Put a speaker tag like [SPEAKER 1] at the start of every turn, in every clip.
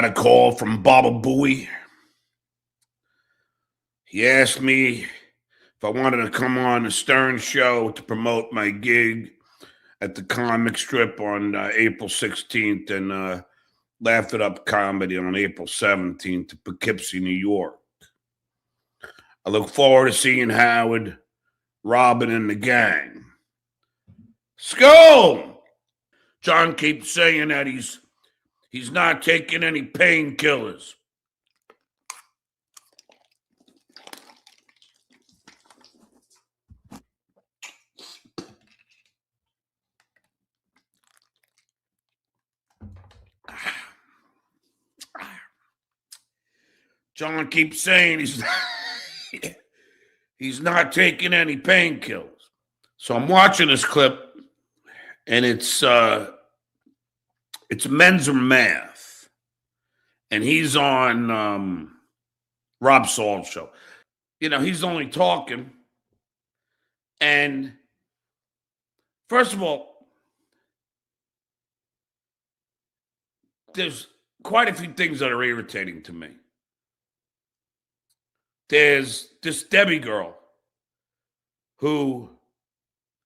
[SPEAKER 1] got a call from Baba Booey. He asked me if I wanted to come on the Stern Show to promote my gig at the comic strip on April 16th and Laugh It Up Comedy on April 17th to Poughkeepsie, New York. I look forward to seeing Howard, Robin, and the gang. Skull! John keeps saying that he's not taking any painkillers. John keeps saying he's not taking any painkillers. So I'm watching this clip, and it's Men's or Math, and he's on Rob Saul's show. You know, he's only talking, and first of all, there's quite a few things that are irritating to me. There's this Debbie girl who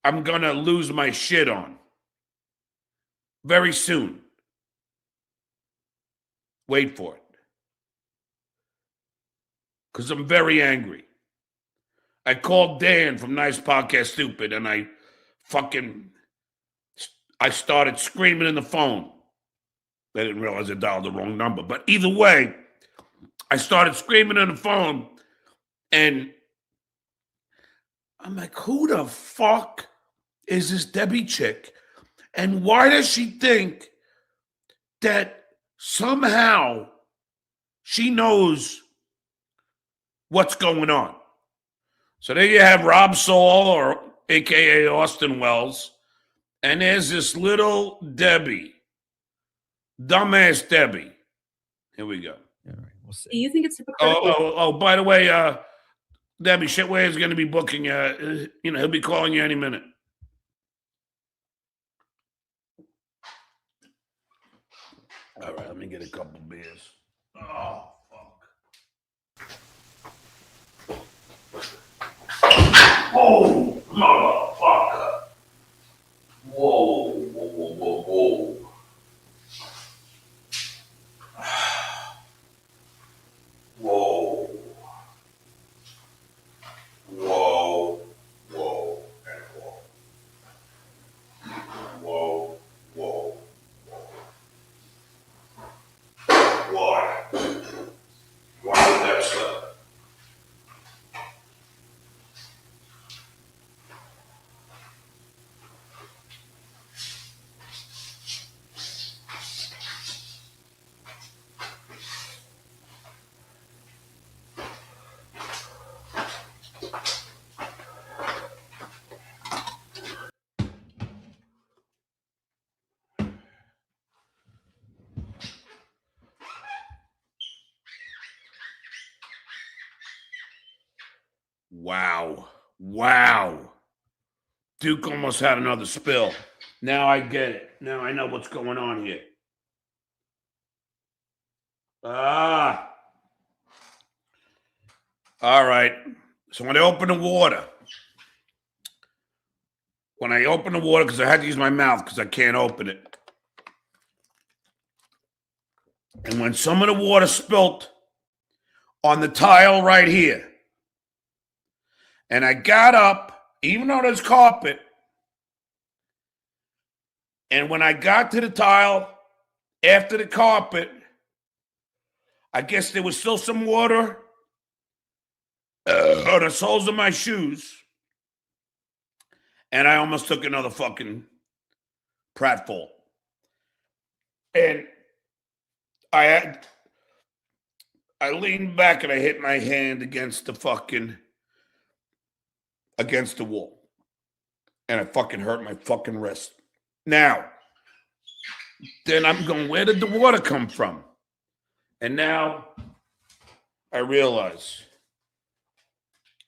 [SPEAKER 1] I'm going to lose my shit on very soon. Wait for it. Because I'm very angry. I called Dan from Nice Podcast Stupid and I started screaming in the phone. I didn't realize I dialed the wrong number. But either way, I started screaming in the phone. And I'm like, who the fuck is this Debbie chick? And why does she think that somehow she knows what's going on? So there you have Rob Saul, or AKA Austin Wells, and there's this little Debbie, dumbass Debbie. Here we go.
[SPEAKER 2] All right, we'll see.
[SPEAKER 3] Do you think it's hypocritical?
[SPEAKER 1] Oh, by the way, Debbie, Shitway is going to be booking you. He'll be calling you any minute. All right, let me get a couple beers. Oh, fuck. Whoa, motherfucker. Whoa, whoa, whoa, whoa, whoa. Whoa. Whoa, whoa, and whoa. Whoa, whoa, whoa. Why? Why did that slip? Wow. Duke almost had another spill. Now I get it. Now I know what's going on here. All right. So when I open the water, because I had to use my mouth because I can't open it. And when some of the water spilt on the tile right here, and I got up, even though there's carpet, and when I got to the tile after the carpet, I guess there was still some water on the soles of my shoes, and I almost took another fucking pratfall. And I leaned back and I hit my hand against the wall. And I fucking hurt my fucking wrist. Now, then I'm going, where did the water come from? And now I realize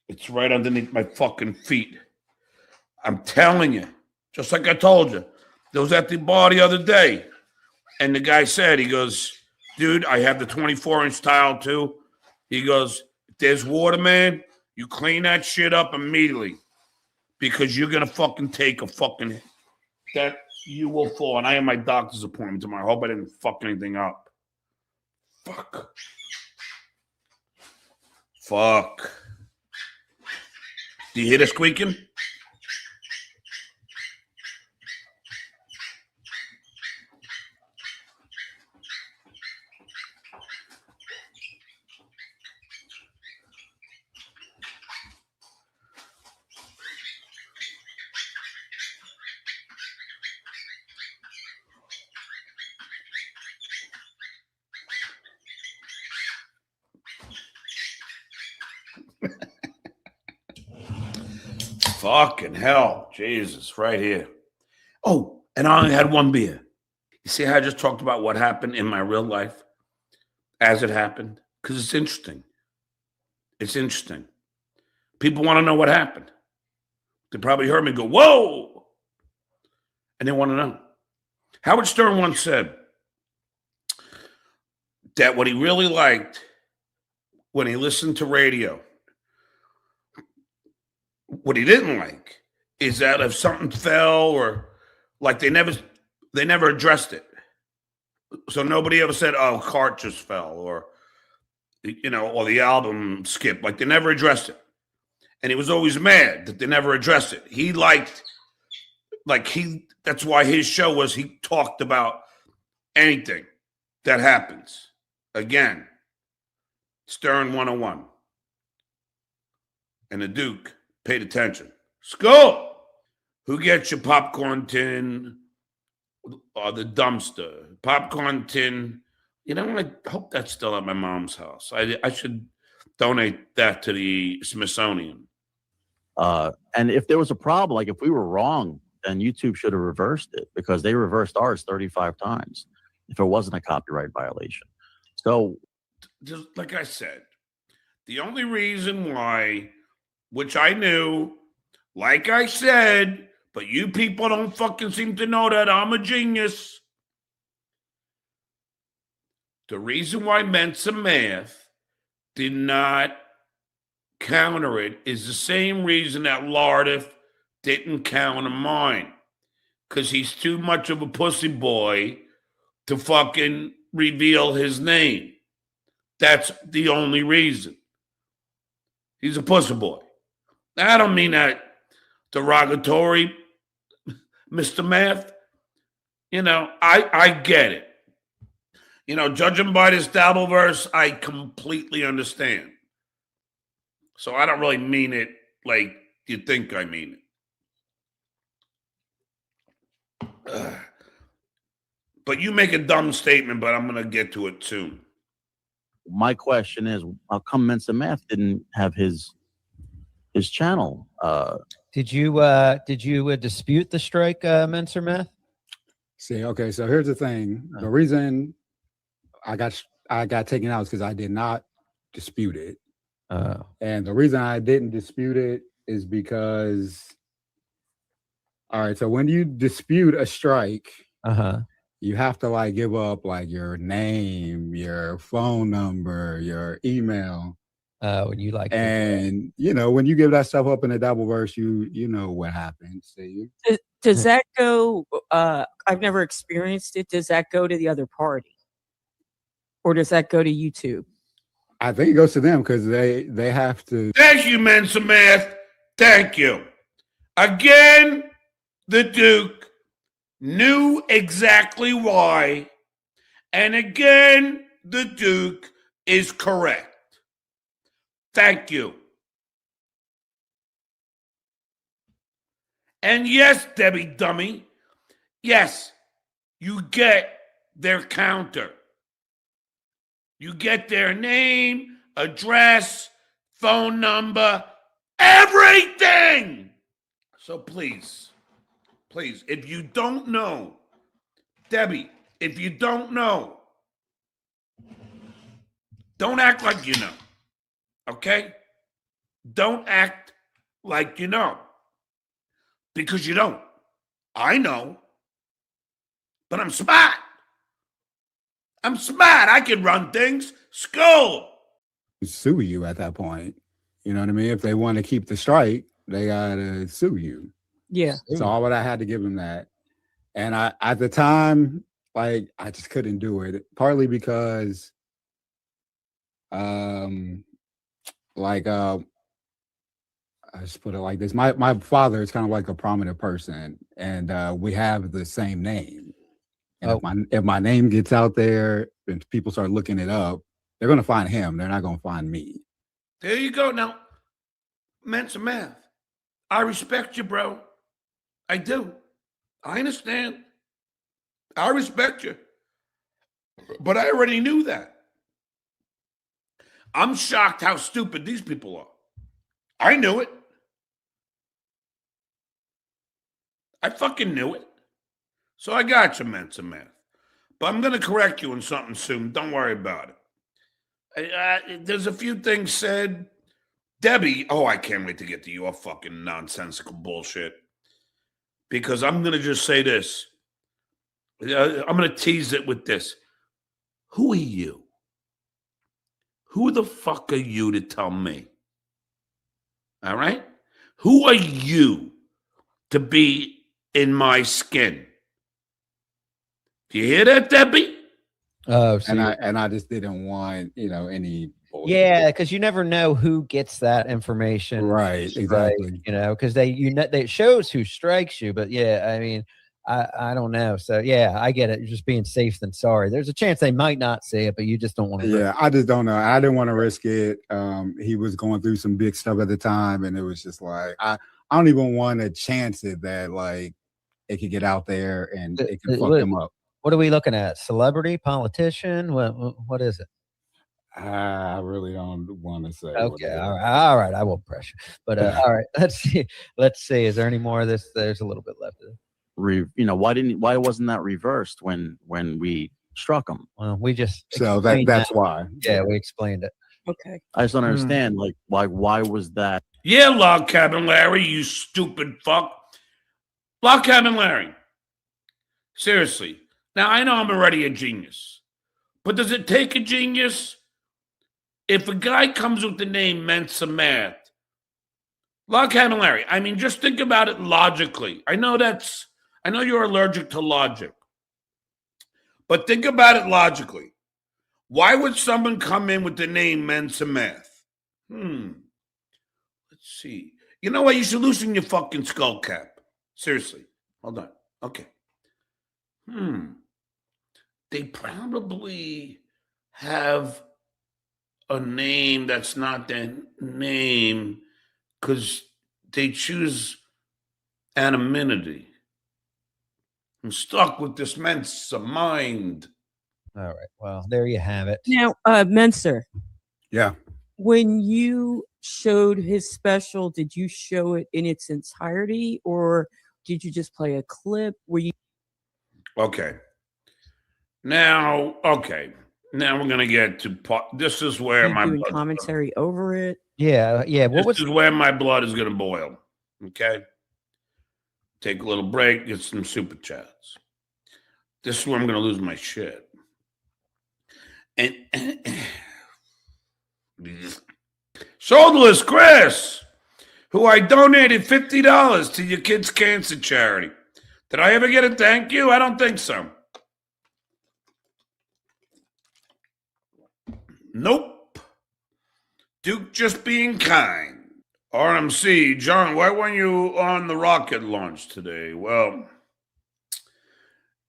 [SPEAKER 1] it's right underneath my fucking feet. I'm telling you, just like I told you, I was at the bar the other day. And the guy said, he goes, dude, I have the 24-inch tile too. He goes, if there's water, man, you clean that shit up immediately because you're going to fucking take a fucking, that you will fall. And I have my doctor's appointment tomorrow. I hope I didn't fuck anything up. Fuck. Do you hear the squeaking? Fucking hell. Jesus, right here. Oh, and I only had one beer. You see how I just talked about what happened in my real life as it happened? Because it's interesting. It's interesting. People want to know what happened. They probably heard me go, whoa! And they want to know. Howard Stern once said that what he really liked when he listened to radio, what he didn't like is that if something fell or like they never addressed it. So nobody ever said, oh, cart just fell or, or the album skipped. Like they never addressed it. And he was always mad that they never addressed it. He liked, that's why his show was he talked about anything that happens. Again, Stern 101. And the Duke paid attention. Skull! Who gets your popcorn tin or the dumpster? Popcorn tin. I hope that's still at my mom's house. I should donate that to the Smithsonian.
[SPEAKER 2] And if there was a problem, like if we were wrong, then YouTube should have reversed it because they reversed ours 35 times if it wasn't a copyright violation. So,
[SPEAKER 1] just like I said, the only reason why, which I knew, like I said, but you people don't fucking seem to know that I'm a genius. The reason why Mensa Math did not counter it is the same reason that Lardif didn't counter mine. Because he's too much of a pussy boy to fucking reveal his name. That's the only reason. He's a pussy boy. I don't mean that derogatory, Mr. Math. I get it. Judging by this Dabbleverse, I completely understand. So I don't really mean it like you think I mean it. But you make a dumb statement, but I'm going to get to it soon.
[SPEAKER 2] My question is, how come Mensa Math didn't have his channel?
[SPEAKER 3] Did you dispute the strike, Mensa Math?
[SPEAKER 4] See, okay, so here's the thing. The reason I got taken out is because I did not dispute it. And the reason I didn't dispute it is because, all right, so when you dispute a strike, you have to give up your name, your phone number, your email.
[SPEAKER 3] When you
[SPEAKER 4] and when you give that stuff up in the Dabbleverse, you know what happens.
[SPEAKER 5] Does that go? I've never experienced it. Does that go to the other party, or does that go to YouTube?
[SPEAKER 4] I think it goes to them because they have to.
[SPEAKER 1] Thank you, Mensa Math. Thank you. Again, the Duke knew exactly why. And again, the Duke is correct. Thank you. And yes, Debbie Dummy, yes, you get their counter. You get their name, address, phone number, everything. So please, if you don't know, Debbie, if you don't know, don't act like you know. Okay? Don't act like you know. Because you don't. I know. But I'm smart. I'm smart. I can run things. School.
[SPEAKER 4] Sue you at that point. You know what I mean? If they want to keep the strike, they gotta sue you.
[SPEAKER 5] Yeah.
[SPEAKER 4] So I would have had to give him that. And I, at the time, like, I just couldn't do it. Partly because, like, I just put it like this. My father is kind of like a prominent person, and we have the same name. And if my name gets out there and people start looking it up, they're gonna find him. They're not gonna find me.
[SPEAKER 1] There you go. Now, Mensa Math. I respect you, bro. I do. I understand. I respect you. But I already knew that. I'm shocked how stupid these people are. I knew it. I fucking knew it. So I got you, Mensa Math. But I'm going to correct you on something soon. Don't worry about it. There's a few things said. Debbie, I can't wait to get to your fucking nonsensical bullshit. Because I'm going to just say this. I'm going to tease it with this. Who are you? Who the fuck are you to tell me? All right? Who are you to be in my skin? Do you hear that, Debbie?
[SPEAKER 3] Oh, so
[SPEAKER 4] And I just didn't want, any bullshit.
[SPEAKER 3] yeah, because you never know who gets that information.
[SPEAKER 4] Right, exactly.
[SPEAKER 3] Because it shows who strikes you, but yeah, I mean, I don't know. So yeah, I get it. You're just being safe than sorry. There's a chance they might not say it, but you just don't want to.
[SPEAKER 4] Yeah, I just don't know. I didn't want to risk it. He was going through some big stuff at the time, and it was just like I don't even want to chance it that like it could get out there and it can fuck him up.
[SPEAKER 3] What are we looking at? Celebrity, politician? What is it?
[SPEAKER 4] I really don't want to say.
[SPEAKER 3] Okay, all right. I won't pressure. But all right, let's see. Is there any more of this? There's a little bit left of it.
[SPEAKER 2] Why wasn't that reversed when we struck him?
[SPEAKER 3] Well, we just
[SPEAKER 4] that's why.
[SPEAKER 3] Yeah, we explained it.
[SPEAKER 5] Okay.
[SPEAKER 2] I just don't understand. Like why was that?
[SPEAKER 1] Yeah, Log Cabin Larry, you stupid fuck. Log Cabin Larry. Seriously. Now, I know I'm already a genius. But does it take a genius? If a guy comes with the name Mensa Math, Log Cabin Larry, I mean, just think about it logically. I know you're allergic to logic. But think about it logically. Why would someone come in with the name Mensa Math? Let's see. You know what? You should loosen your fucking skull cap. Seriously. Hold on. Okay. They probably have a name that's not their name because they choose anonymity. I'm stuck with this Mensa mind.
[SPEAKER 3] All right. Well, there you have it.
[SPEAKER 5] Now, Mensa.
[SPEAKER 4] Yeah.
[SPEAKER 5] When you showed his special, did you show it in its entirety or did you just play a clip?
[SPEAKER 1] Okay. Now we're gonna get to this is where my
[SPEAKER 5] doing commentary over it.
[SPEAKER 3] Yeah.
[SPEAKER 1] This is where my blood is gonna boil. Okay. Take a little break, get some super chats. This is where I'm gonna lose my shit. And Shoulderless Chris, who I donated $50 to your kids' cancer charity. Did I ever get a thank you? I don't think so. Nope. Duke just being kind. RMC, John, why weren't you on the rocket launch today? Well,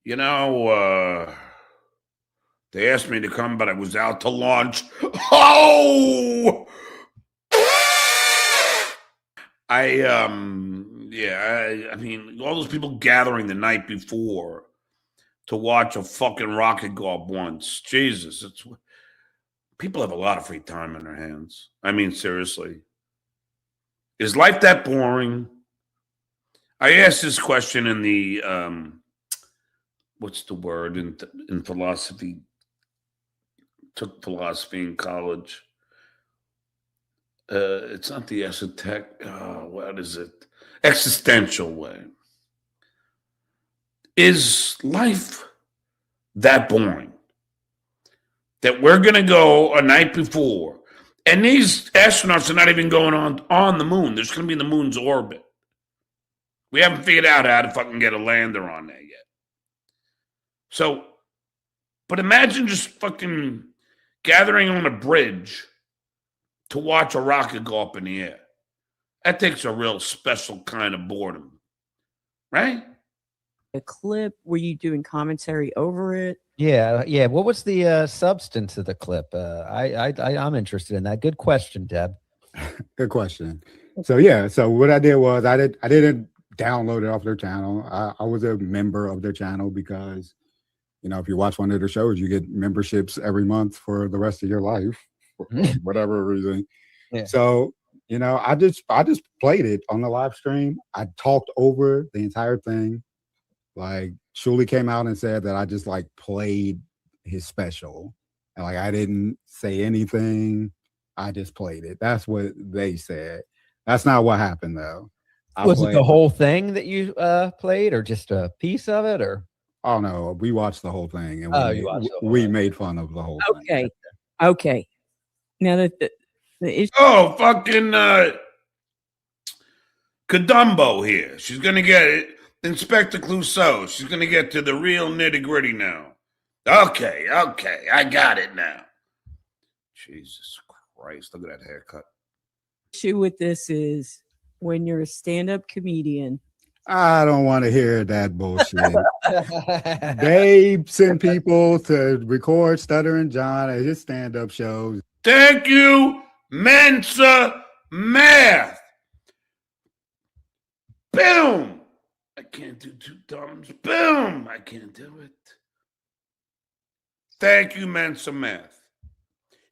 [SPEAKER 1] they asked me to come, but I was out to launch. Oh! I mean, all those people gathering the night before to watch a fucking rocket go up once. Jesus, people have a lot of free time on their hands. I mean, seriously. Is life that boring? I asked this question in the, what's the word in philosophy? Took philosophy in college. It's not the esoteric, what is it? Existential way. Is life that boring? that we're going to go a night before. And these astronauts are not even going on the moon. They're just going to be in the moon's orbit. We haven't figured out how to fucking get a lander on there yet. So, but imagine just fucking gathering on a bridge to watch a rocket go up in the air. That takes a real special kind of boredom, right?
[SPEAKER 5] A clip, were you doing commentary over it?
[SPEAKER 3] Yeah. What was the substance of the clip? I'm interested in that. Good question, Deb.
[SPEAKER 4] Good question. So yeah, so what I did was I didn't download it off their channel. I was a member of their channel because, you know, if you watch one of their shows, you get memberships every month for the rest of your life, for whatever reason.
[SPEAKER 3] Yeah.
[SPEAKER 4] So, you know, I just played it on the live stream. I talked over the entire thing. Like, Shuli came out and said that I just like played his special, and like I didn't say anything. I just played it. That's what they said. That's not what happened though.
[SPEAKER 3] Was it the whole thing that you played, or just a piece of it, or?
[SPEAKER 4] Oh no, we watched the whole thing, and
[SPEAKER 3] we
[SPEAKER 4] made fun of the whole thing.
[SPEAKER 5] Okay. Now that the issue.
[SPEAKER 1] Oh, fucking Kadumbo here. She's gonna get it. Inspector Clouseau. She's gonna get to the real nitty-gritty now. Okay, I got it now. Jesus Christ, look at that haircut.
[SPEAKER 5] Issue with this is when you're a stand-up comedian.
[SPEAKER 4] I don't want to hear that bullshit. They send people to record Stuttering John at his stand-up shows.
[SPEAKER 1] Thank you, Mensa Math. Boom. I can't do two thumbs. Boom. I can't do it. Thank you, Mensa Math.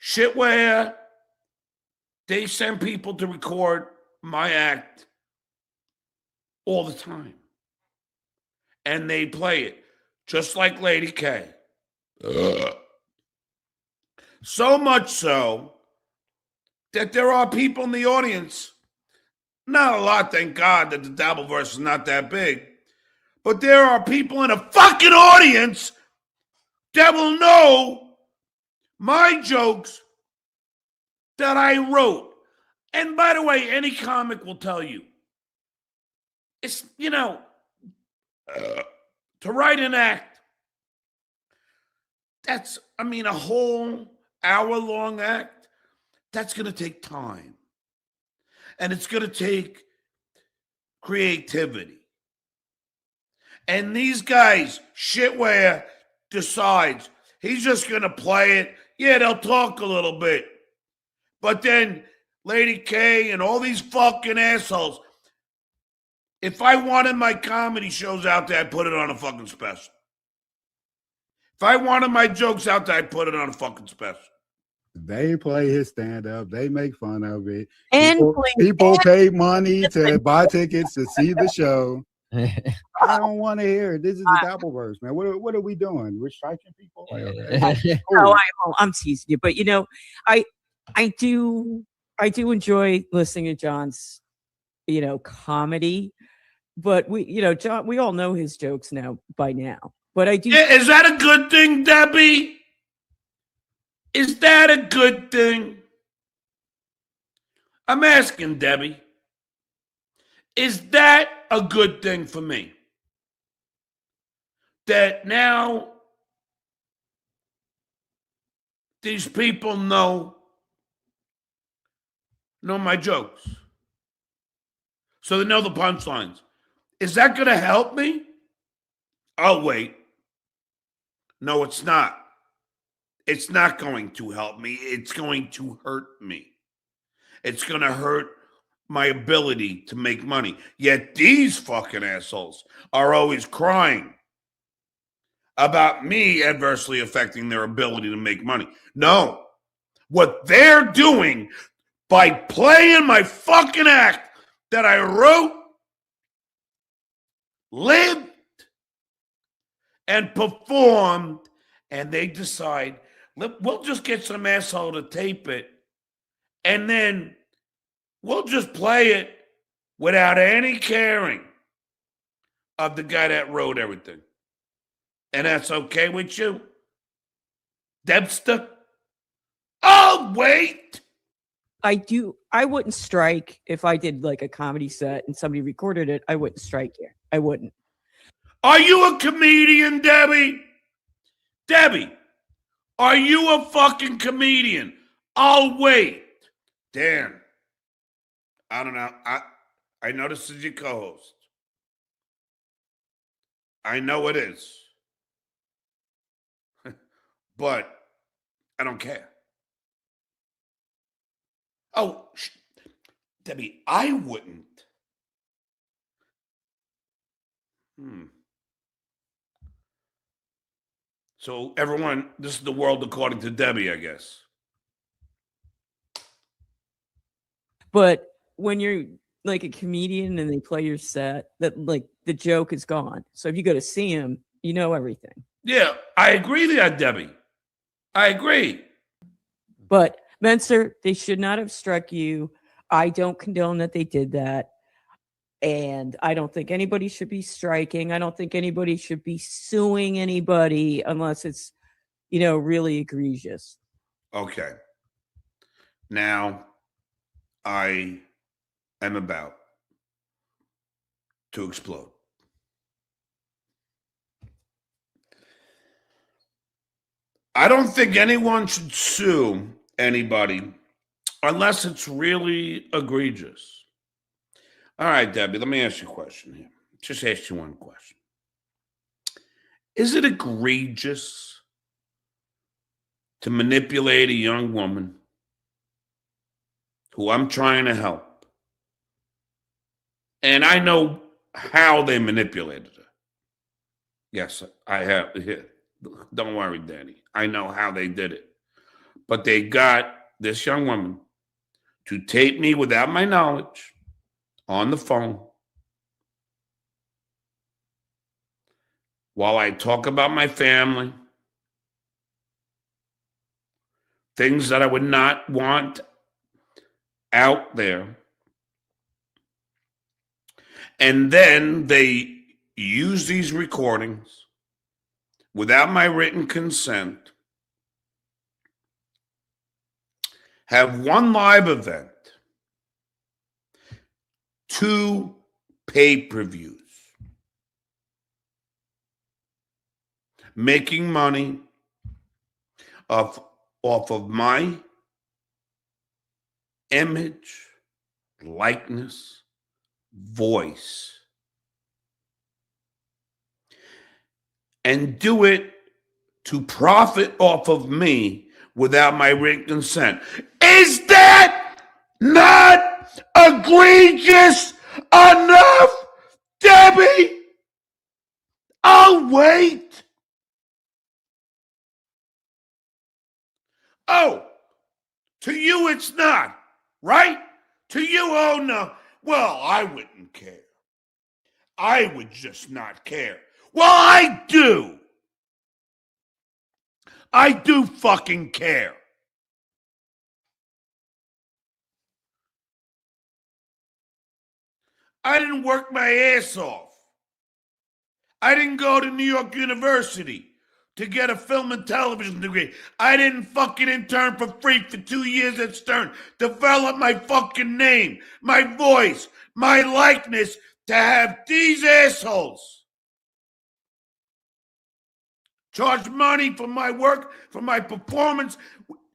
[SPEAKER 1] Shitware. They send people to record my act all the time. And they play it just like Lady K. So much so that there are people in the audience, not a lot, thank God that the Dabbleverse is not that big, but there are people in a fucking audience that will know my jokes that I wrote. And by the way, any comic will tell you, it's, you know, to write an act, that's, I mean, a whole hour-long act, that's going to take time. And it's going to take creativity. And these guys, Shitware decides he's just going to play it. Yeah, they'll talk a little bit. But then Lady K and all these fucking assholes, if I wanted my comedy shows out there, I'd put it on a fucking special. If I wanted my jokes out there, I'd put it on a fucking special.
[SPEAKER 4] They play his stand-up. They make fun of it.
[SPEAKER 5] And
[SPEAKER 4] people pay money to buy tickets to see the show. I don't want to hear it. This is the Dabbleverse, man. What are we doing? We're striking people? Like, okay, cool.
[SPEAKER 5] I'm teasing you. But, you know, I do enjoy listening to John's, you know, comedy. But John, we all know his jokes now by now. But I do.
[SPEAKER 1] Yeah, is that a good thing, Debbie? Is that a good thing? I'm asking Debbie. Is that a good thing for me? That now these people know my jokes. So they know the punchlines. Is that going to help me? Oh, wait. No, it's not. It's not going to help me. It's going to hurt me. It's going to hurt my ability to make money. Yet these fucking assholes are always crying about me adversely affecting their ability to make money. No. What they're doing by playing my fucking act that I wrote, lived, and performed, and they decide, we'll just get some asshole to tape it, and then we'll just play it without any caring of the guy that wrote everything. And that's okay with you, Debster? Oh, wait.
[SPEAKER 5] I wouldn't strike if I did like a comedy set and somebody recorded it. I wouldn't strike here. I wouldn't.
[SPEAKER 1] Are you a comedian, Debbie? Debbie, are you a fucking comedian? I'll wait. Dan, I don't know. I know this is your co-host. I know it is. But I don't care. Oh, Debbie, I wouldn't. So everyone, this is the world according to Debbie, I guess.
[SPEAKER 5] But when you're like a comedian and they play your set, that like the joke is gone. So if you go to see him, you know everything.
[SPEAKER 1] Yeah, I agree with that, Debbie. I agree.
[SPEAKER 5] But Menser, they should not have struck you. I don't condone that they did that. And I don't think anybody should be striking. I don't think anybody should be suing anybody unless it's, really egregious.
[SPEAKER 1] Okay. Now, I am about to explode. I don't think anyone should sue anybody unless it's really egregious. All right, Debbie, let me ask you a question here. Just ask you one question. Is it egregious to manipulate a young woman who I'm trying to help? And I know how they manipulated her. Yes, I have. Don't worry, Danny. I know how they did it. But they got this young woman to tape me without my knowledge on the phone while I talk about my family, things that I would not want out there. And then they use these recordings without my written consent, have one live event, 2 pay-per-views, making money off of my image, likeness, voice, and do it to profit off of me without my written consent. Is that not egregious enough, Debbie? I'll wait. Oh, to you it's not, right? To you, oh no. Well, I wouldn't care. I would just not care. Well, I do. I do fucking care. I didn't work my ass off. I didn't go to New York University to get a film and television degree. I didn't fucking intern for free for 2 years at Stern. Develop my fucking name, my voice, my likeness to have these assholes charge money for my work, for my performance,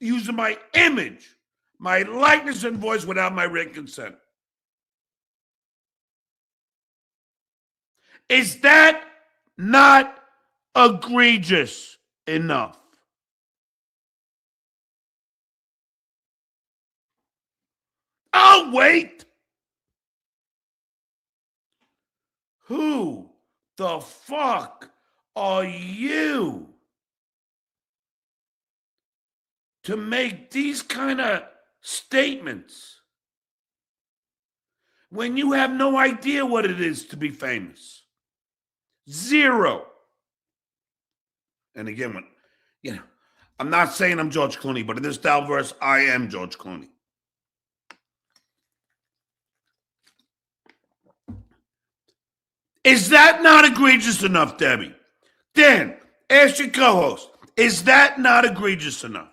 [SPEAKER 1] using my image, my likeness and voice without my written consent. Is that not egregious enough? I'll wait. Who the fuck are you to make these kind of statements when you have no idea what it is to be famous? Zero. And again, I'm not saying I'm George Clooney, but in this Dabbleverse, I am George Clooney. Is that not egregious enough, Debbie? Dan, ask your co-host, is that not egregious enough?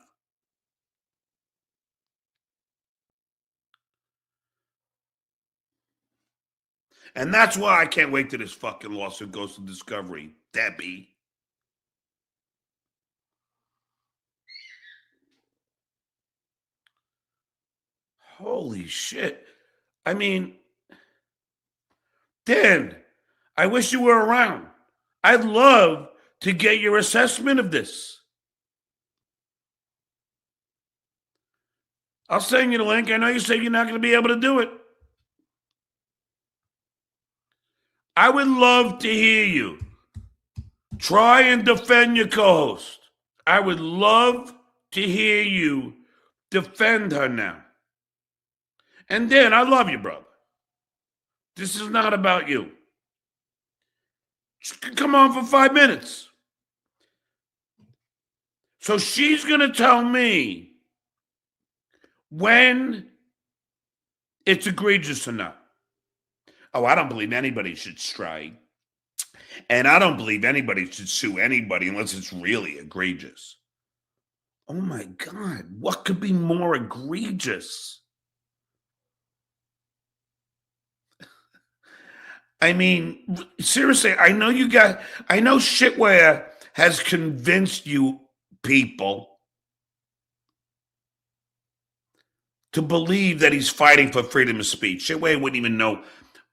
[SPEAKER 1] And that's why I can't wait till this fucking lawsuit goes to discovery, Debbie. Holy shit. I mean, Dan, I wish you were around. I'd love to get your assessment of this. I'll send you the link. I know you say you're not going to be able to do it. I would love to hear you try and defend your co-host. I would love to hear you defend her now. And Dan, I love you, brother. This is not about you. Just come on for 5 minutes. So she's going to tell me when it's egregious or not. Oh, I don't believe anybody should strike. And I don't believe anybody should sue anybody unless it's really egregious. Oh my God, what could be more egregious? I mean, seriously, I know Shitware has convinced you people to believe that he's fighting for freedom of speech. Shitware wouldn't even know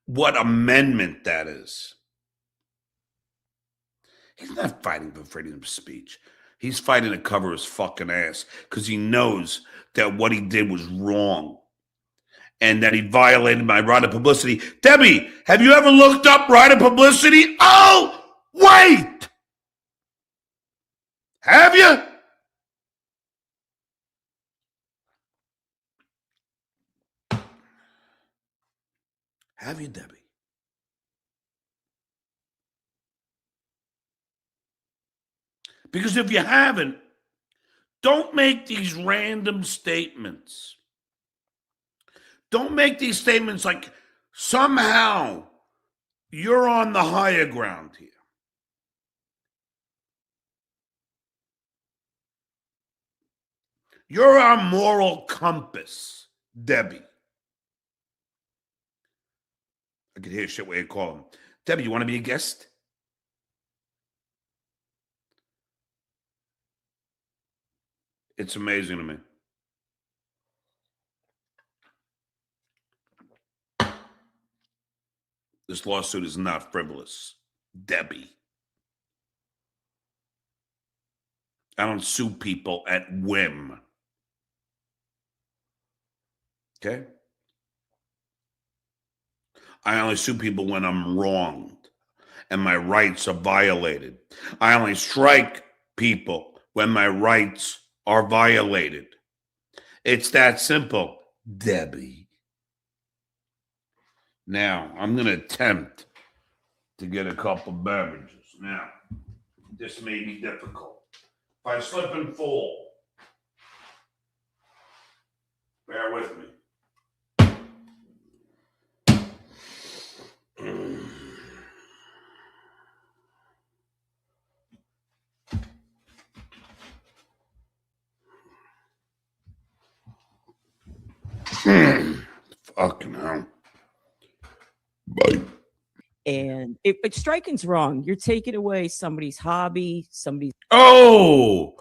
[SPEAKER 1] what amendment that is. He's not fighting for freedom of speech. He's fighting to cover his fucking ass because he knows that what he did was wrong and that he violated my right of publicity. Debbie, have you ever looked up right of publicity? Oh, wait! Have you? Have you, Debbie? Because if you haven't, don't make these random statements. Don't make these statements like somehow you're on the higher ground here. You're our moral compass, Debbie. I could hear shit where you call him. Debbie, you want to be a guest? It's amazing to me. This lawsuit is not frivolous, Debbie. I don't sue people at whim. Okay? I only sue people when I'm wronged and my rights are violated. I only strike people when my rights are violated. It's that simple, Debbie. Now, I'm going to attempt to get a couple beverages. Now, this may be difficult. If I slip and fall, bear with me. Fucking hell. Bye.
[SPEAKER 5] And but striking's wrong. You're taking away somebody's hobby, somebody's.
[SPEAKER 1] Oh,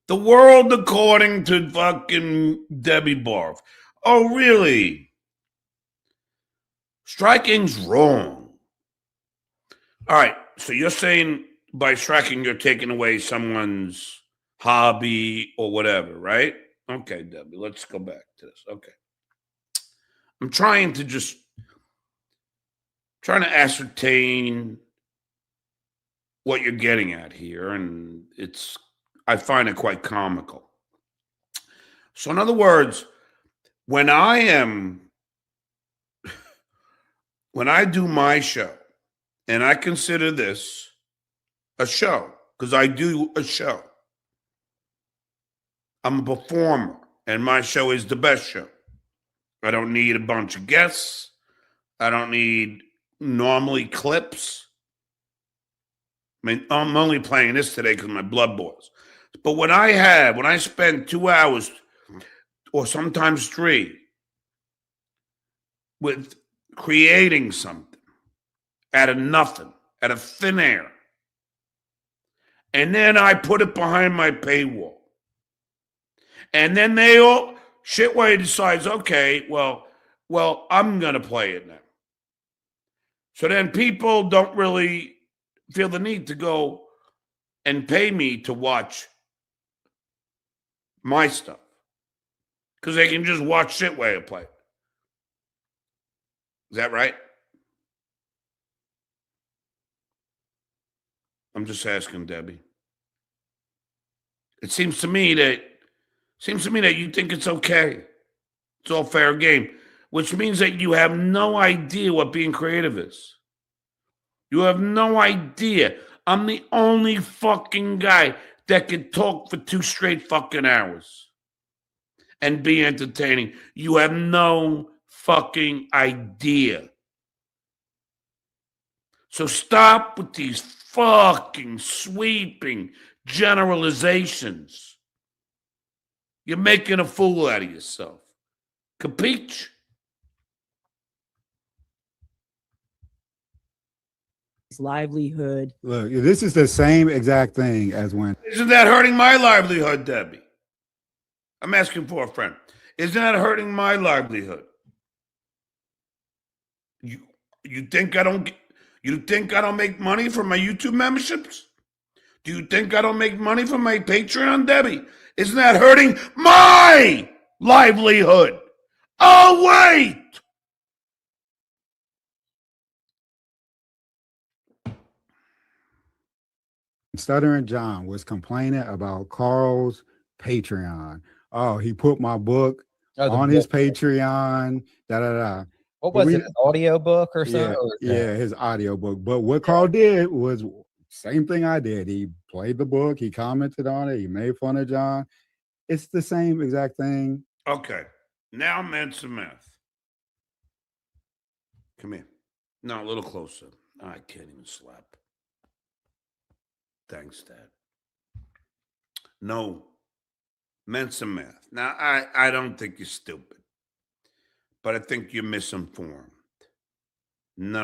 [SPEAKER 1] the world according to fucking Debbie Barf. Oh, really? Striking's wrong. All right. So you're saying by striking, you're taking away someone's hobby or whatever, right? Okay, Debbie, let's go back to this. Okay. I'm trying to ascertain what you're getting at here, and I find it quite comical. So in other words, when I do my show, and I consider this a show, because I do a show. I'm a performer, and my show is the best show. I don't need a bunch of guests. I don't need normally clips. I mean, I'm only playing this today because my blood boils. But when I spend 2 hours or sometimes 3 with creating something, out of nothing, out of thin air. And then I put it behind my paywall. And then they all, Shitway decides, okay, well, I'm going to play it now. So then people don't really feel the need to go and pay me to watch my stuff. Because they can just watch Shitway play. Is that right? I'm just asking, Debbie. It seems to me that you think it's okay. It's all fair game, which means that you have no idea what being creative is. You have no idea. I'm the only fucking guy that can talk for 2 straight fucking hours and be entertaining. You have no fucking idea. So stop with these fucking sweeping generalizations. You're making a fool out of yourself. Capiche?
[SPEAKER 5] Livelihood.
[SPEAKER 4] Look, this is the same exact thing as when.
[SPEAKER 1] Isn't that hurting my livelihood, Debbie? I'm asking for a friend. Isn't that hurting my livelihood? You think I don't make money from my YouTube memberships? Do you think I don't make money from my Patreon, Debbie? Isn't that hurting my livelihood? Oh, wait!
[SPEAKER 4] Stuttering John was complaining about Carl's Patreon. Oh, he put my book on his Patreon.
[SPEAKER 3] What was it? An audio book or something?
[SPEAKER 4] Yeah, his audio book. But what Carl did was same thing I did. He played the book. He commented on it. He made fun of John. It's the same exact thing.
[SPEAKER 1] Okay. Now men's math. Come here. No, a little closer. I can't even slap. Thanks, Dad. No. Men's math. Now, I don't think you're stupid, but I think you're misinformed. No.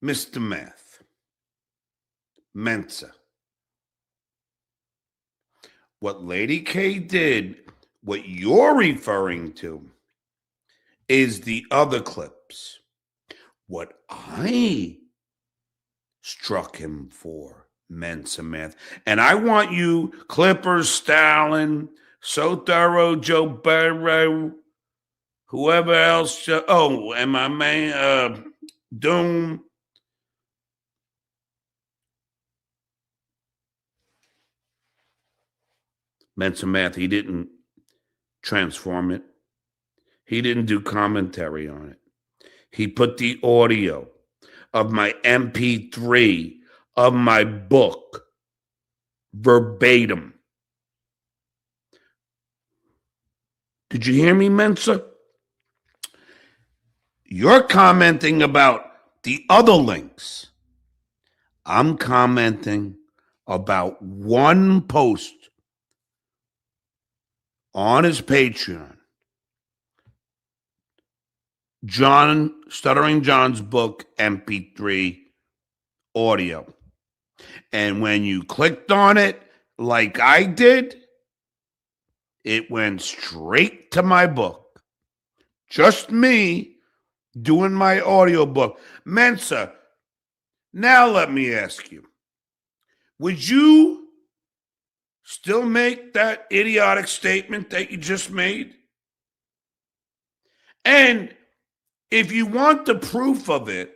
[SPEAKER 1] Mr. Math. Mensa. What Lady K did, what you're referring to, is the other clips. What I struck him for, Mensa Math. And I want you, Clippers, Stalin, So Thorough, Joe Burrow, whoever else, and my man, Doom. Mensa Math, he didn't transform it. He didn't do commentary on it. He put the audio of my MP3 of my book verbatim. Did you hear me, Mensa? You're commenting about the other links. I'm commenting about one post on his Patreon. Stuttering John's book, MP3 audio. And when you clicked on it, like I did, it went straight to my book. Just me doing my audio book. Mensa, now let me ask you, would you still make that idiotic statement that you just made? And if you want the proof of it,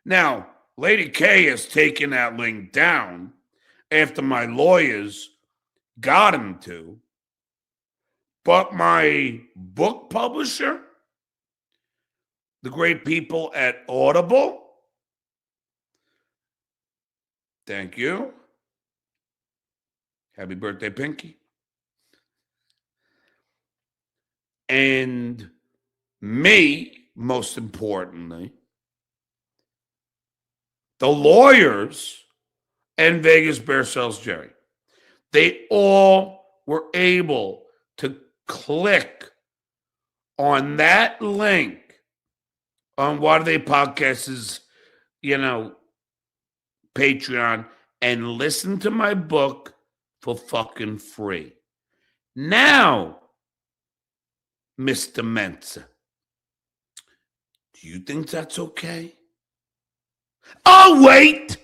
[SPEAKER 1] now, Lady K has taken that link down after my lawyers got him to, but my book publisher, the great people at Audible, thank you. Happy birthday, Pinky. And me, most importantly, the lawyers and Vegas Bear Sells Jerry, they all were able to click on that link on What Are They Podcasts' Patreon and listen to my book for fucking free. Now, Mr. Mensa, do you think that's okay? Oh, wait!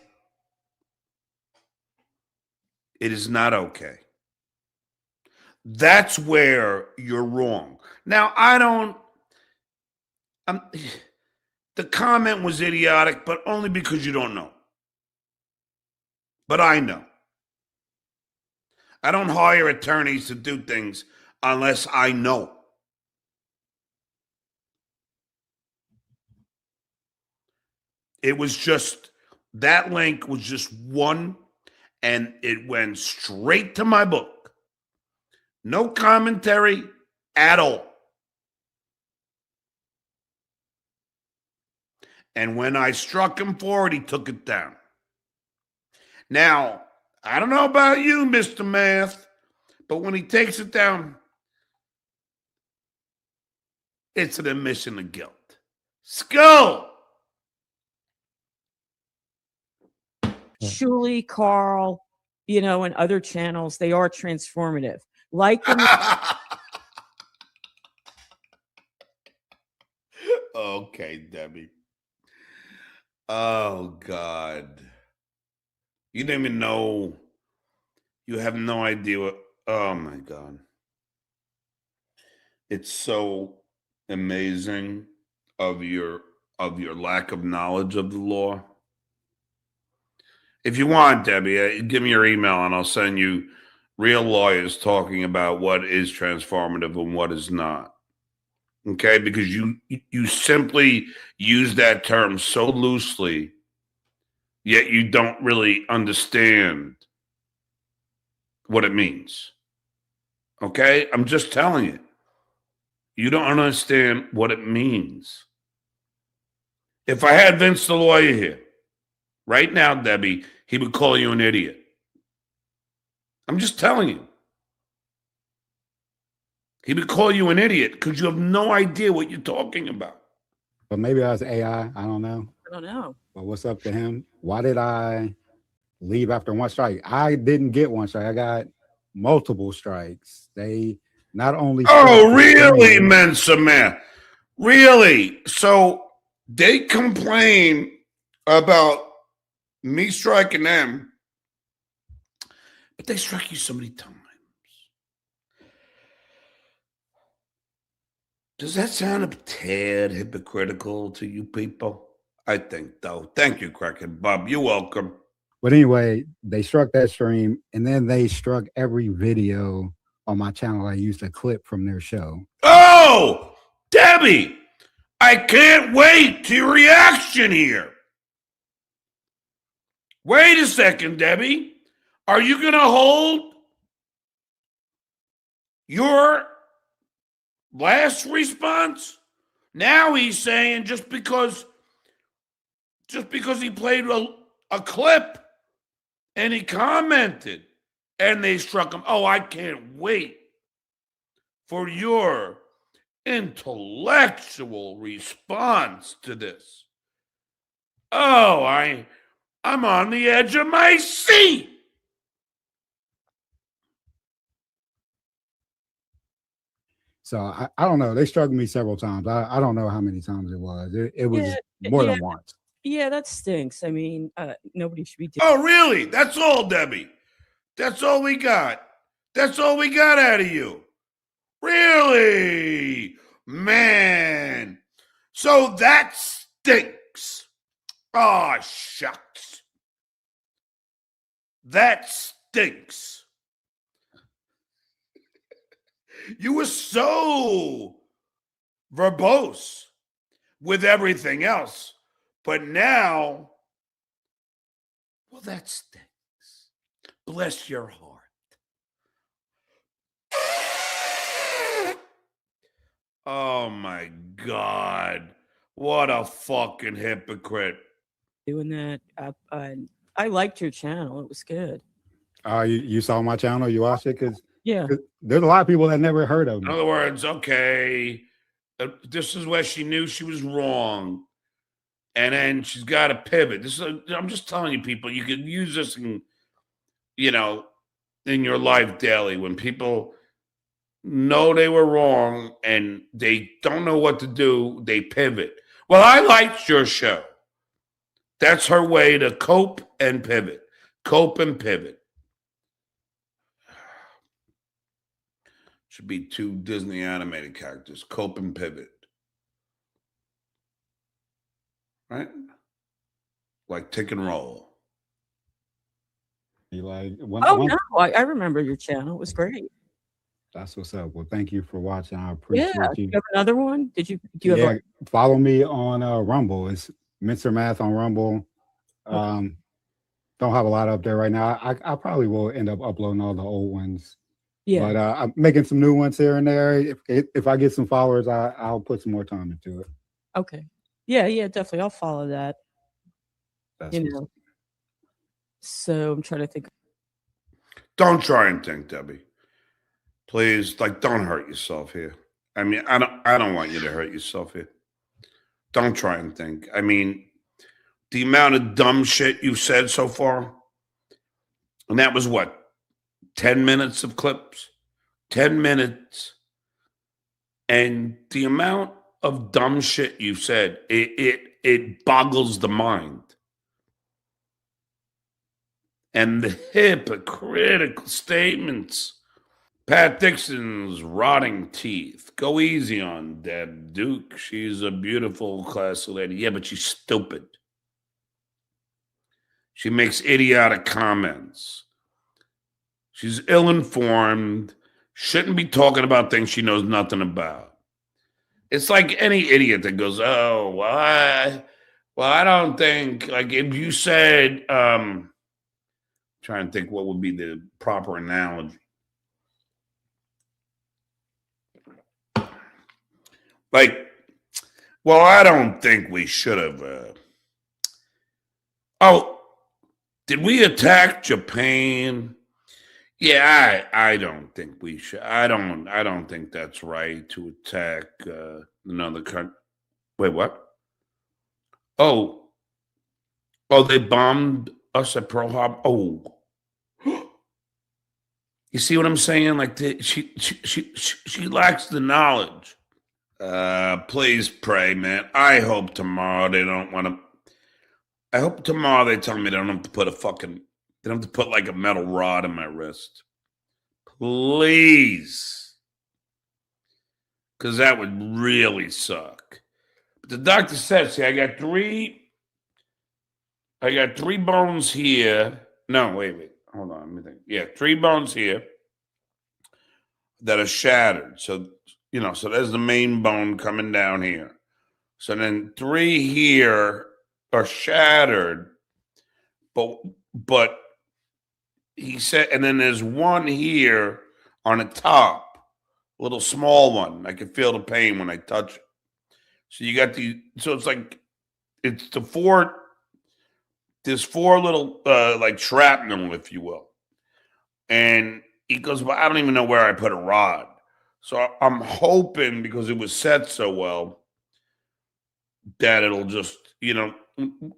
[SPEAKER 1] It is not okay. That's where you're wrong. Now, the comment was idiotic, but only because you don't know. But I know. I don't hire attorneys to do things unless I know. It was just, that link was just one, and it went straight to my book. No commentary at all. And when I struck him for it, he took it down. Now, I don't know about you, Mr. Math, but when he takes it down, it's an admission of guilt. Skull!
[SPEAKER 5] Julie, Carl, and other channels, they are transformative. Like them.
[SPEAKER 1] Okay, Debbie. Oh, God. You don't even know. You have no idea what. Oh, my God. It's so amazing of your lack of knowledge of the law. If you want, Debbie, give me your email and I'll send you real lawyers talking about what is transformative and what is not. Okay? Because you simply use that term so loosely, yet you don't really understand what it means. Okay? I'm just telling you. You don't understand what it means. If I had Vince the lawyer here, right now, Debbie, he would call you an idiot. I'm just telling you. He would call you an idiot because you have no idea what you're talking about.
[SPEAKER 4] But maybe I was AI. I don't know.
[SPEAKER 5] I don't know.
[SPEAKER 4] But what's up to him? Why did I leave after one strike? I didn't get one strike. I got multiple strikes. They not only.
[SPEAKER 1] Oh, really, Mensa man? Really? So they complain about me striking them, but they struck you so many times. Does that sound a tad hypocritical to you people? I think, though. Thank you, Crackhead Bob. You're welcome.
[SPEAKER 4] But anyway, they struck that stream, and then they struck every video on my channel. I used a clip from their show.
[SPEAKER 1] Oh, Debbie, I can't wait to your reaction here. Wait a second, Debbie. Are you going to hold your last response? Now he's saying just because he played a clip and he commented and they struck him. Oh, I can't wait for your intellectual response to this. Oh, I'm on the edge of my seat.
[SPEAKER 4] So I don't know. They struck me several times. I don't know how many times it was. It was more than once.
[SPEAKER 5] Yeah, that stinks. I mean, nobody should be doing.
[SPEAKER 1] Oh, really? That's all, Debbie. That's all we got. That's all we got out of you. Really? Man. So that stinks. Oh, shucks. That stinks. You were so verbose with everything else. But now, well, that stinks. Bless your heart. Oh, my God. What a fucking hypocrite.
[SPEAKER 5] Doing that. I liked your channel. It was good.
[SPEAKER 4] You saw my channel? You watched it? Because
[SPEAKER 5] yeah,
[SPEAKER 4] there's a lot of people that never heard of me.
[SPEAKER 1] In other words, okay, This is where she knew she was wrong. And then she's got to pivot. I'm just telling you, people, you could use this in, in your life daily when people know they were wrong and they don't know what to do, they pivot. Well, I liked your show. That's her way to cope and pivot. Cope and pivot. Should be 2 Disney animated characters. Cope and pivot. Right? Like tick and roll.
[SPEAKER 4] You like?
[SPEAKER 5] No, I remember your channel. It was great.
[SPEAKER 4] That's what's up. Well, thank you for watching. I appreciate you.
[SPEAKER 5] Do you have another one? Do you have
[SPEAKER 4] follow me on Rumble. It's Mincer Math on Rumble. Don't have a lot up there right now. I probably will end up uploading all the old ones. Yeah. But I'm making some new ones here and there. If I get some followers, I'll put some more time into it.
[SPEAKER 5] Okay. Yeah, definitely. I'll follow that.
[SPEAKER 4] That's
[SPEAKER 5] So I'm trying to think.
[SPEAKER 1] Don't try and think, Debbie. Please, don't hurt yourself here. I mean, I don't want you to hurt yourself here. Don't try and think. I mean, the amount of dumb shit you've said so far, and that was what, 10 minutes of clips? 10 minutes. And the amount of dumb shit you've said, it boggles the mind. And the hypocritical statements. Pat Dixon's rotting teeth. Go easy on Deb Duke. She's a beautiful, classy lady. Yeah, but she's stupid. She makes idiotic comments. She's ill-informed. Shouldn't be talking about things she knows nothing about. It's like any idiot that goes, oh, well, I don't think, like if you said, trying to think what would be the proper analogy. Like, well, I don't think we should have. Did we attack Japan? Yeah, I don't think we should. I don't think that's right to attack another country. Wait, what? Oh, they bombed us at Pearl Harbor. Oh, you see what I'm saying? Like she lacks the knowledge. Please pray, man. I hope tomorrow they don't want to. I hope tomorrow they tell me they don't have to put they don't have to put like a metal rod in my wrist. Please. Because that would really suck. But the doctor said, see, I got three bones here. No, wait. Hold on. Let me think. Yeah, 3 bones here that are shattered. So, so there's the main bone coming down here. So then 3 here are shattered. But he said, and then there's 1 here on the top, a little small one. I can feel the pain when I touch it. So you got so it's like, it's there's 4 little, like shrapnel, if you will. And he goes, well, I don't even know where I put a rod. So I'm hoping, because it was set so well, that it'll just,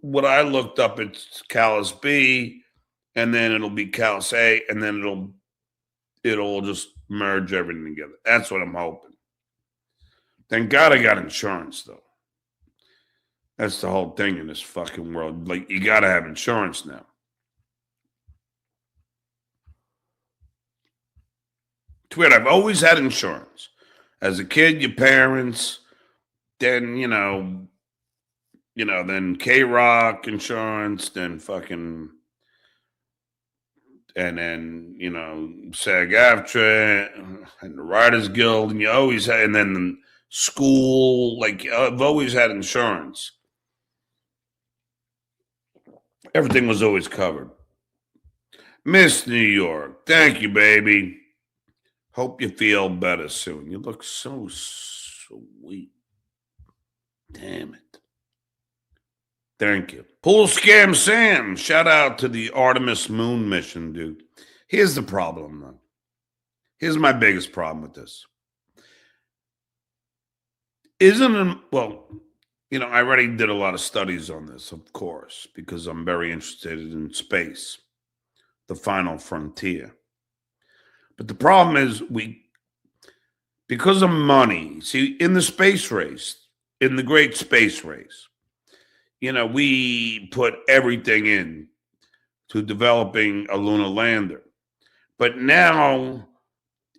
[SPEAKER 1] what I looked up, it's callus B, and then it'll be callus A, and then it'll just merge everything together. That's what I'm hoping. Thank God I got insurance, though. That's the whole thing in this fucking world. Like, you got to have insurance now. It's weird. I've always had insurance. As a kid, your parents, then, then K-Rock insurance, then fucking, and then, SAG-AFTRA and the Writers Guild, and you always had, and then school, like, I've always had insurance. Everything was always covered. Miss New York, thank you, baby. Hope you feel better soon. You look so sweet. Damn it. Thank you. Pool Scam Sam, shout out to the Artemis Moon mission, dude. Here's the problem, though. Here's my biggest problem with this. well, I already did a lot of studies on this, of course, because I'm very interested in space, the final frontier. But the problem is because of money, see, in the space race, in the great space race, we put everything in to developing a lunar lander. But now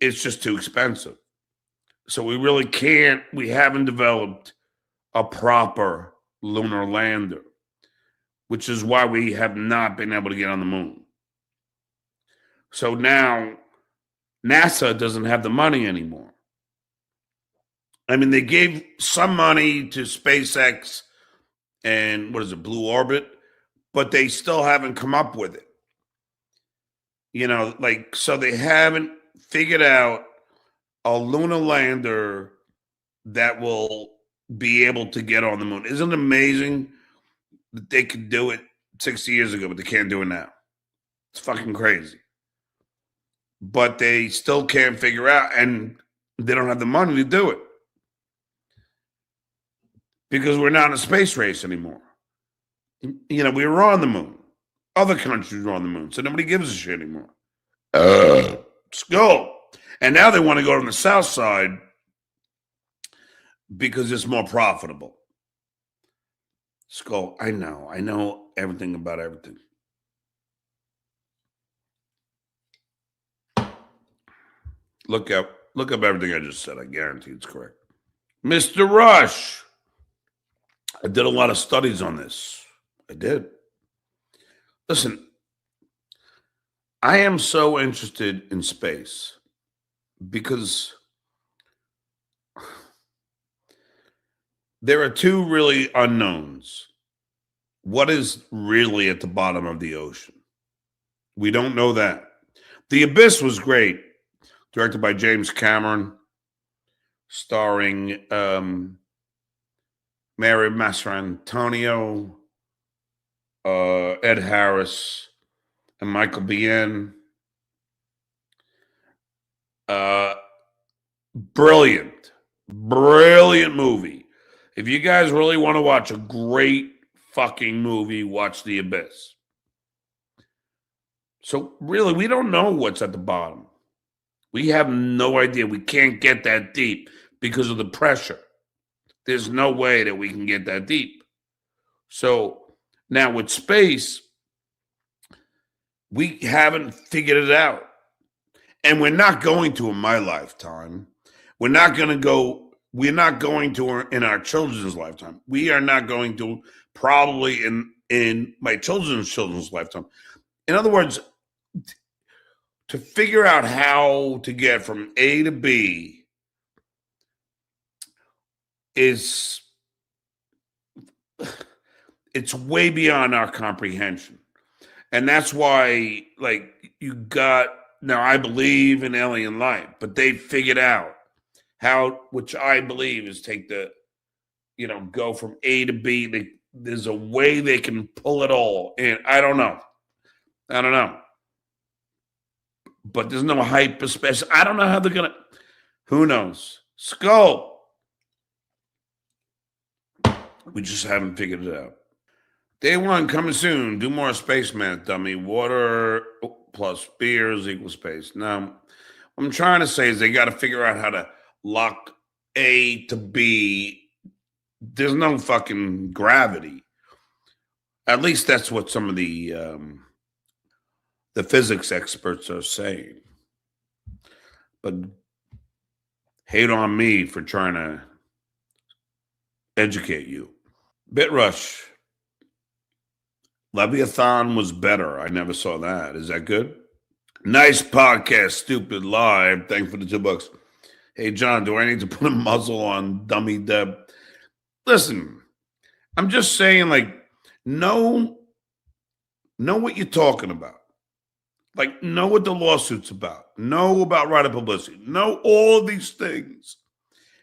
[SPEAKER 1] it's just too expensive. So we haven't developed a proper lunar lander, which is why we have not been able to get on the moon. So now NASA doesn't have the money anymore. I mean, they gave some money to SpaceX and Blue Orbit, but they still haven't come up with it. So they haven't figured out a lunar lander that will be able to get on the moon. Isn't it amazing that they could do it 60 years ago, but they can't do it now? It's fucking crazy. But they still can't figure out, and they don't have the money to do it because we're not in a space race anymore. We were on the moon. Other countries were on the moon, so nobody gives a shit anymore. Let's go. And now they want to go on the south side because it's more profitable. Skull, I know everything about everything. Look up everything I just said. I guarantee it's correct. Mr. Rush, I did a lot of studies on this. I did. Listen, I am so interested in space because there are two really unknowns. What is really at the bottom of the ocean? We don't know that. The Abyss was great, directed by James Cameron, starring Mary Mastroantonio, Ed Harris, and Michael Biehn. Brilliant movie. If you guys really want to watch a great fucking movie, watch The Abyss. So really, we don't know what's at the bottom. We have no idea. We can't get that deep because of the pressure. There's no way that we can get that deep. So now with space, we haven't figured it out. And we're not going to in my lifetime. We're not going to in our children's lifetime. We are not going to probably in my children's lifetime. In other words, to figure out how to get from A to B it's way beyond our comprehension. And that's why, now I believe in alien life, but they figured out how, which I believe is go from A to B. There's a way they can pull it all in. I don't know. But there's no hyperspace. I don't know how they're going to, who knows? Skull. We just haven't figured it out. Day one coming soon. Do more space math, dummy. Water plus beers equals space. Now, what I'm trying to say is they got to figure out how to lock A to B. There's no fucking gravity. At least that's what some of the physics experts are saying. But hate on me for trying to educate you. Bitrush. Leviathan was better. I never saw that. Is that good? Nice podcast, stupid live. Thanks for the $2. Hey, John, do I need to put a muzzle on Dummy Deb? Listen, I'm just saying, know what you're talking about. Know what the lawsuit's about. Know about right of publicity. Know all these things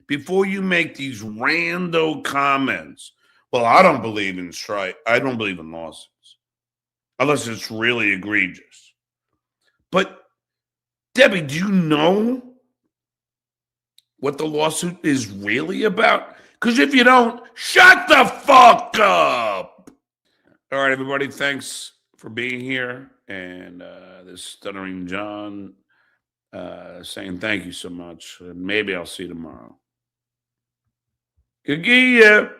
[SPEAKER 1] before you make these rando comments. Well, I don't believe in strike. I don't believe in lawsuits unless it's really egregious. But Debbie, do you know what the lawsuit is really about? Because if you don't, shut the fuck up. All right, everybody. Thanks for being here. And this Stuttering John saying thank you so much. And maybe I'll see you tomorrow. Good.